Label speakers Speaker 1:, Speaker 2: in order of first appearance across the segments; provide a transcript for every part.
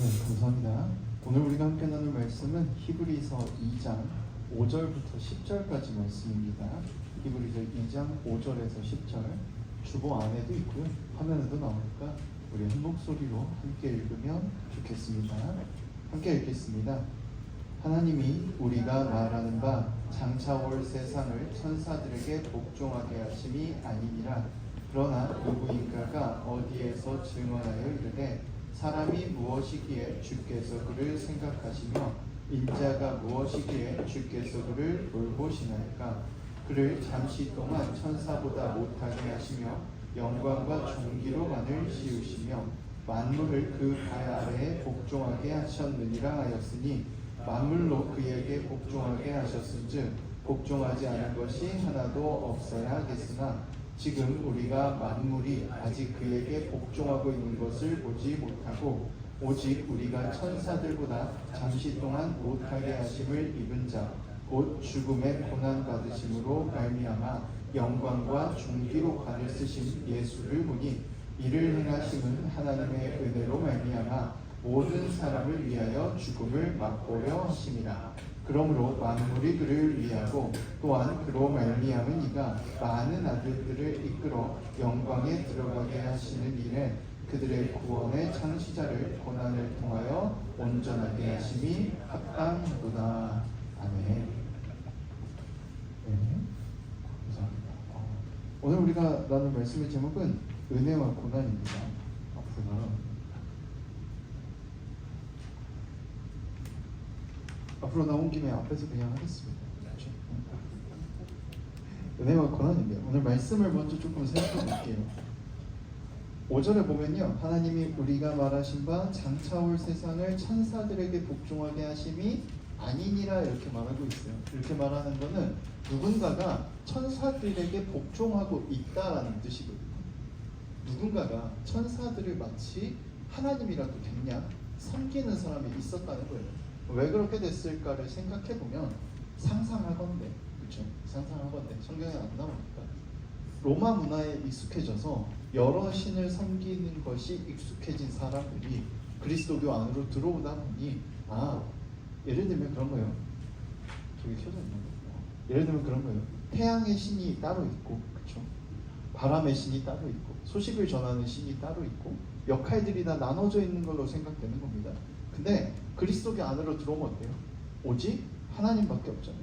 Speaker 1: 네, 감사합니다. 오늘 우리가 함께 나눌 말씀은 히브리서 2장 5절부터 10절까지 말씀입니다. 히브리서 2장 5절에서 10절 주보 안에도 있고요. 화면에도 나오니까 우리 한 목소리로 함께 읽으면 좋겠습니다. 함께 읽겠습니다. 하나님이 우리가 말하는 바 장차 올 세상을 천사들에게 복종하게 하심이 아니니라. 그러나 누구인가가 어디에서 증언하여 이르되 사람이 무엇이기에 주께서 그를 생각하시며 인자가 무엇이기에 주께서 그를 돌보시나이까. 그를 잠시 동안 천사보다 못하게 하시며 영광과 존귀로만을 씌우시며 만물을 그 발 아래에 복종하게 하셨느니라 하였으니 만물로 그에게 복종하게 하셨은즉 복종하지 않은 것이 하나도 없어야 하겠으나 지금 우리가 만물이 아직 그에게 복종하고 있는 것을 보지 못하고 오직 우리가 천사들보다 잠시 동안 못하게 하심을 입은 자 곧 죽음의 고난 받으심으로 말미암아 영광과 존귀로 관을 쓰신 예수를 보니 이를 행하심은 하나님의 은혜로 말미암아 모든 사람을 위하여 죽음을 맛보려 하심이라. 그러므로 만물이 그를 위하고 또한 그로 말미암은 이가 많은 아들들을 이끌어 영광에 들어가게 하시는 일에 그들의 구원의 창시자를 고난을 통하여 온전하게 하심이 합당하도다. 아멘. 네, 감사합니다. 오늘 우리가 나눌 말씀의 제목은 은혜와 고난입니다. 앞으로 나온 김에 앞에서 그냥 하겠습니다. 그렇죠? 은혜와 고난입니다. 오늘 말씀을 먼저 조금 생각해 볼게요. 5절에 보면요, 하나님이 우리가 말하신 바 장차 올 세상을 천사들에게 복종하게 하심이 아니니라 이렇게 말하고 있어요. 이렇게 말하는 거는 누군가가 천사들에게 복종하고 있다라는 뜻이거든요. 누군가가 천사들을 마치 하나님이라도 됐냐 섬기는 사람이 있었다는 거예요. 왜 그렇게 됐을까를 생각해 보면 상상하건대, 그렇죠? 상상하건대 성경에 안 나오니까 로마 문화에 익숙해져서 여러 신을 섬기는 것이 익숙해진 사람들이 그리스도교 안으로 들어오다 보니 예를 들면 그런 거예요. 저기 켜져 있는 거예요. 예를 들면 그런 거예요. 태양의 신이 따로 있고, 그렇죠? 바람의 신이 따로 있고, 소식을 전하는 신이 따로 있고, 역할들이 다 나눠져 있는 걸로 생각되는 겁니다. 근데 그리스도교 안으로 들어오면 어때요? 오직 하나님밖에 없잖아요.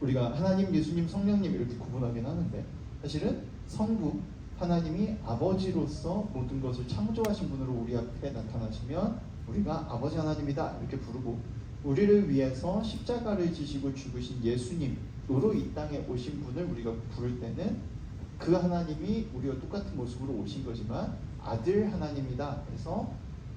Speaker 1: 우리가 하나님, 예수님, 성령님 이렇게 구분하긴 하는데 사실은 성부 하나님이 아버지로서 모든 것을 창조하신 분으로 우리 앞에 나타나시면 우리가 아버지 하나님이다 이렇게 부르고, 우리를 위해서 십자가를 지시고 죽으신 예수님으로 이 땅에 오신 분을 우리가 부를 때는 그 하나님이 우리와 똑같은 모습으로 오신 거지만 아들 하나님이다 해서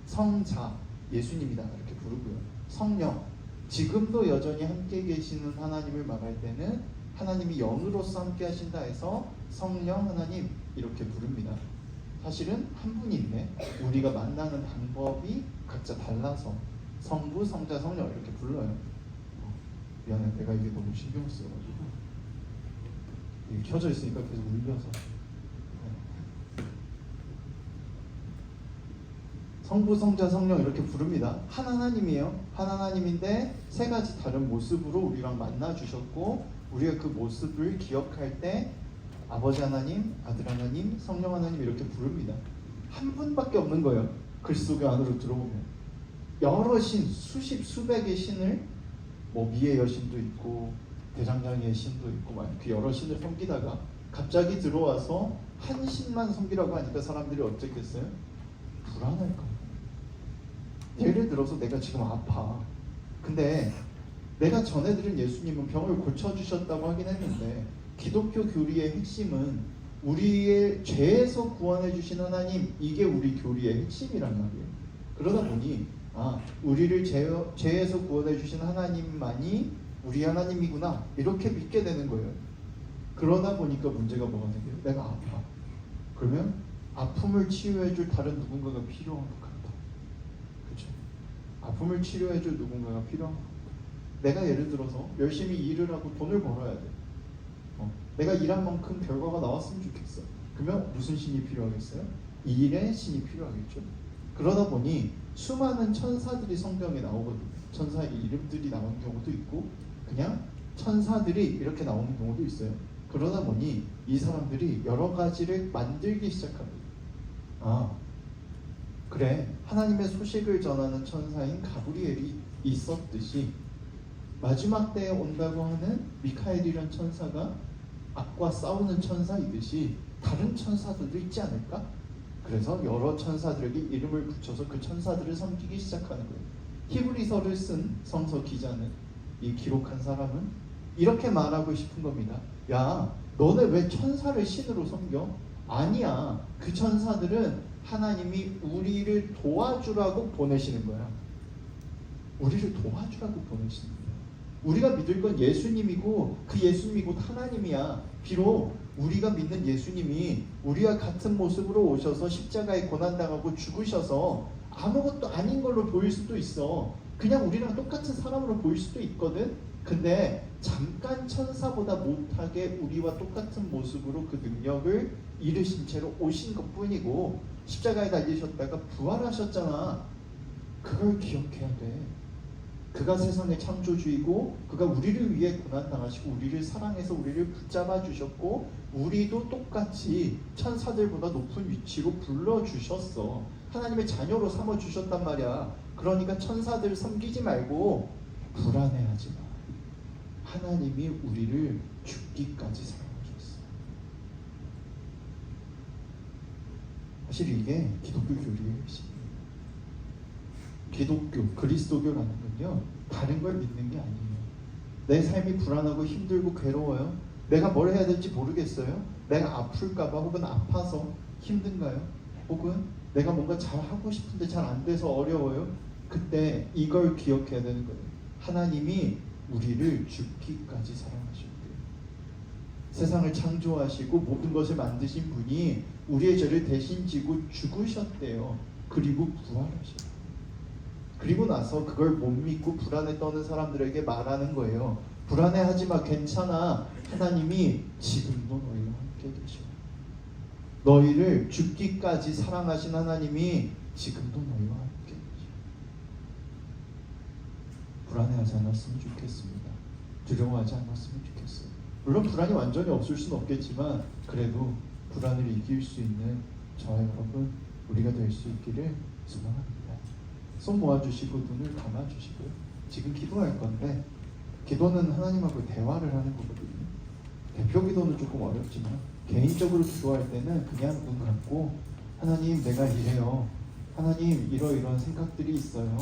Speaker 1: 성자 예수님이다 이렇게 부르고요. 성령, 지금도 여전히 함께 계시는 하나님을 말할 때는 하나님이 영으로서 함께 하신다 해서 성령 하나님 이렇게 부릅니다. 사실은 한 분인데 우리가 만나는 방법이 각자 달라서 성부, 성자, 성령 이렇게 불러요. 미안해, 내가 이게 너무 신경 쓰여가지고 이게 켜져 있으니까 계속 울려서. 성부, 성자, 성령 이렇게 부릅니다. 한 하나님이에요. 한 하나님인데 세 가지 다른 모습으로 우리랑 만나 주셨고, 우리가 그 모습을 기억할 때 아버지 하나님, 아들 하나님, 성령 하나님 이렇게 부릅니다. 한 분밖에 없는 거예요. 그리스도 안으로 들어오면 여러 신, 수십, 수백의 신을 미의 여신도 있고 대장장이의 신도 있고 그 여러 신을 섬기다가 갑자기 들어와서 한 신만 섬기라고 하니까 사람들이 어쨌겠어요? 불안할 겁니다. 예를 들어서 내가 지금 아파. 근데 내가 전해드린 예수님은 병을 고쳐주셨다고 하긴 했는데 기독교 교리의 핵심은 우리의 죄에서 구원해 주신 하나님, 이게 우리 교리의 핵심이란 말이에요. 그러다 보니 우리를 죄에서 구원해 주신 하나님만이 우리 하나님이구나 이렇게 믿게 되는 거예요. 그러다 보니까 문제가 뭐가 생겨요? 내가 아파. 그러면 아픔을 치유해 줄 다른 누군가가 필요한 것 같다. 그렇죠? 아픔을 치료해 줄 누군가가 필요한 것 같다. 내가 예를 들어서 열심히 일을 하고 돈을 벌어야 돼. 내가 일한 만큼 결과가 나왔으면 좋겠어. 그러면 무슨 신이 필요하겠어요? 일의 신이 필요하겠죠. 그러다 보니 수많은 천사들이 성경에 나오거든요. 천사의 이름들이 나오는 경우도 있고 그냥 천사들이 이렇게 나오는 경우도 있어요. 그러다 보니 이 사람들이 여러 가지를 만들기 시작합니다. 아, 그래, 하나님의 소식을 전하는 천사인 가브리엘이 있었듯이 마지막 때에 온다고 하는 미카엘이란 천사가 악과 싸우는 천사이듯이 다른 천사들도 있지 않을까? 그래서 여러 천사들에게 이름을 붙여서 그 천사들을 섬기기 시작하는 거예요. 히브리서를 쓴 성서 기자는, 이 기록한 사람은 이렇게 말하고 싶은 겁니다. 야, 너네 왜 천사를 신으로 섬겨? 아니야, 그 천사들은 하나님이 우리를 도와주라고 보내시는 거야. 우리를 도와주라고 보내시는 거야. 우리가 믿을 건 예수님이고 그 예수님이 곧 하나님이야. 비록 우리가 믿는 예수님이 우리와 같은 모습으로 오셔서 십자가에 고난당하고 죽으셔서 아무것도 아닌 걸로 보일 수도 있어. 그냥 우리랑 똑같은 사람으로 보일 수도 있거든. 근데 잠깐 천사보다 못하게 우리와 똑같은 모습으로 그 능력을 잃으신 채로 오신 것뿐이고 십자가에 달리셨다가 부활하셨잖아. 그걸 기억해야 돼. 그가 세상의 창조주이고 그가 우리를 위해 고난당하시고 우리를 사랑해서 우리를 붙잡아 주셨고 우리도 똑같이 천사들보다 높은 위치로 불러주셨어. 하나님의 자녀로 삼아주셨단 말이야. 그러니까 천사들 섬기지 말고 불안해하지 마. 하나님이 우리를 죽기까지 사랑하셨어. 사실 이게 기독교 교리의 핵심이에요. 기독교, 그리스도교라는 건요, 다른 걸 믿는 게 아니에요. 내 삶이 불안하고 힘들고 괴로워요. 내가 뭘 해야 될지 모르겠어요. 내가 아플까봐 혹은 아파서 힘든가요? 혹은 내가 뭔가 잘 하고 싶은데 잘 안 돼서 어려워요. 그때 이걸 기억해야 되는 거예요. 하나님이 우리를 죽기까지 사랑하셨대요. 세상을 창조하시고 모든 것을 만드신 분이 우리의 죄를 대신 지고 죽으셨대요. 그리고 부활하셨대요. 그리고 나서 그걸 못 믿고 불안에 떠는 사람들에게 말하는 거예요. 불안해하지 마, 괜찮아. 하나님이 지금도 너희와 함께 계셔. 너희를 죽기까지 사랑하신 하나님이 지금도 너희와 함께 계셔. 불안해하지 않았으면 좋겠습니다. 두려워하지 않았으면 좋겠어요. 물론 불안이 완전히 없을 수는 없겠지만 그래도 불안을 이길 수 있는 저와 여러분 우리가 될 수 있기를 소망합니다. 손 모아주시고 눈을 감아주시고요. 지금 기도할 건데 기도는 하나님하고 대화를 하는 거거든요. 대표 기도는 조금 어렵지만 개인적으로 기도할 때는 그냥 눈 감고 하나님 내가 이래요. 하나님 이러이러한 생각들이 있어요.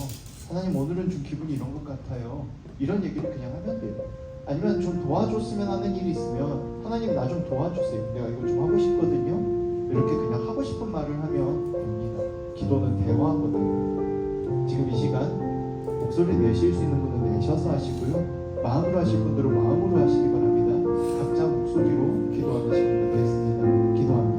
Speaker 1: 하나님 오늘은 좀 기분이 이런 것 같아요. 이런 얘기를 그냥 하면 돼요. 아니면 좀 도와줬으면 하는 일이 있으면 하나님 나 좀 도와주세요. 내가 이거 좀 하고 싶거든요. 이렇게 그냥 하고 싶은 말을 하면 됩니다. 기도는 대화거든요. 지금 이 시간 목소리 내실 수 있는 분은 내셔서 하시고요. 마음으로 하실 분들은 마음으로 하시기 바랍니다. 각자 목소리로 기도하는 시간 되겠습니다. 기도합니다.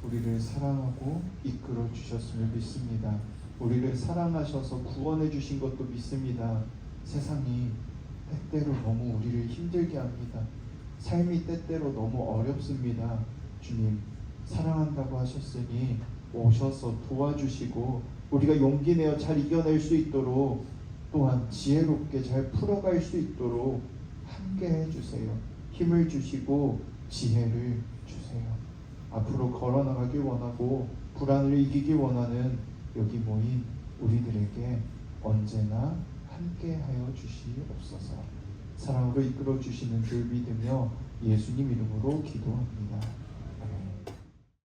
Speaker 1: 우리를 사랑하고 이끌어 주셨음을 믿습니다. 우리를 사랑하셔서 구원해 주신 것도 믿습니다. 세상이 때때로 너무 우리를 힘들게 합니다. 삶이 때때로 너무 어렵습니다. 주님, 사랑한다고 하셨으니 오셔서 도와주시고 우리가 용기 내어 잘 이겨낼 수 있도록 또한 지혜롭게 잘 풀어갈 수 있도록 함께 해주세요. 힘을 주시고 지혜를 주세요. 앞으로 걸어나가길 원하고 불안을 이기길 원하는 여기 모인 우리들에게 언제나 함께하여 주시옵소서. 사랑으로 이끌어 주시는 줄 믿으며 예수님 이름으로 기도합니다.